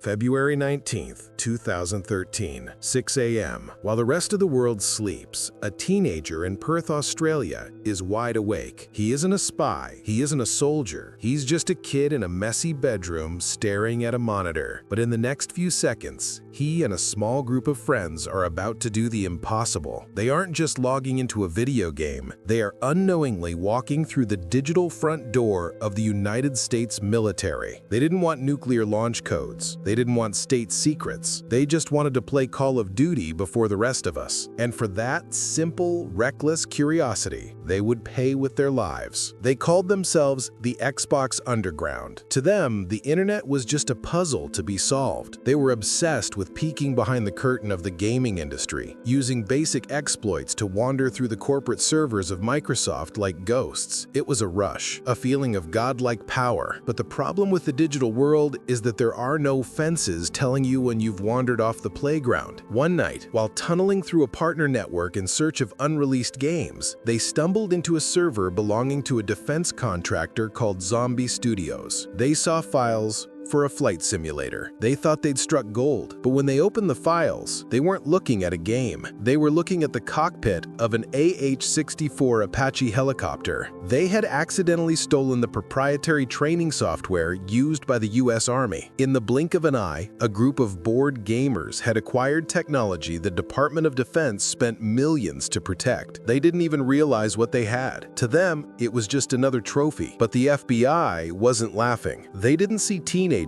February 19th, 2013, 6 a.m. While the rest of the world sleeps, a teenager in Perth, Australia is wide awake. He isn't a spy, he isn't a soldier, he's just a kid in a messy bedroom staring at a monitor. But in the next few seconds, he and a small group of friends are about to do the impossible. They aren't just logging into a video game, they are unknowingly walking through the digital front door of the United States military. They didn't want nuclear launch codes. They didn't want state secrets. They just wanted to play Call of Duty before the rest of us. And for that simple, reckless curiosity, they would pay with their lives. They called themselves the Xbox Underground. To them, the internet was just a puzzle to be solved. They were obsessed with peeking behind the curtain of the gaming industry, using basic exploits to wander through the corporate servers of Microsoft like ghosts. It was a rush, a feeling of godlike power. But the problem with the digital world is that there are no fences telling you when you've wandered off the playground. One night, while tunneling through a partner network in search of unreleased games, they stumbled into a server belonging to a defense contractor called Zombie Studios. They saw files for a flight simulator. They thought they'd struck gold, but when they opened the files, they weren't looking at a game. They were looking at the cockpit of an AH-64 Apache helicopter. They had accidentally stolen the proprietary training software used by the US Army. In the blink of an eye, a group of bored gamers had acquired technology the Department of Defense spent millions to protect. They didn't even realize what they had. To them, it was just another trophy. But the FBI wasn't laughing. They didn't see teenagers.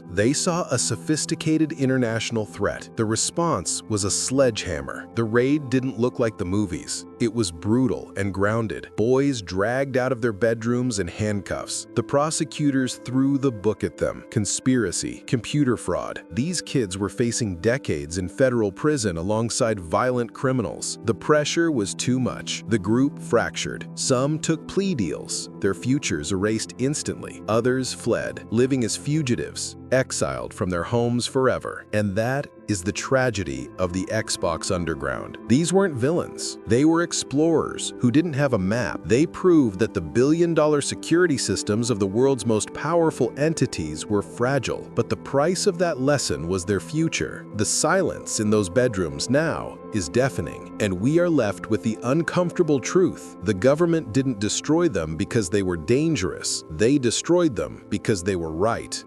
They saw a sophisticated international threat. The response was a sledgehammer. The raid didn't look like the movies. It was brutal and grounded. Boys dragged out of their bedrooms in handcuffs. The prosecutors threw the book at them. Conspiracy, computer fraud. These kids were facing decades in federal prison alongside violent criminals. The pressure was too much. The group fractured. Some took plea deals. Their futures erased instantly. Others fled, living as fugitives, exiled from their homes forever. And that is the tragedy of the Xbox Underground. These weren't villains. They were explorers who didn't have a map. They proved that the billion-dollar security systems of the world's most powerful entities were fragile. But the price of that lesson was their future. The silence in those bedrooms now is deafening, and we are left with the uncomfortable truth. The government didn't destroy them because they were dangerous. They destroyed them because they were right.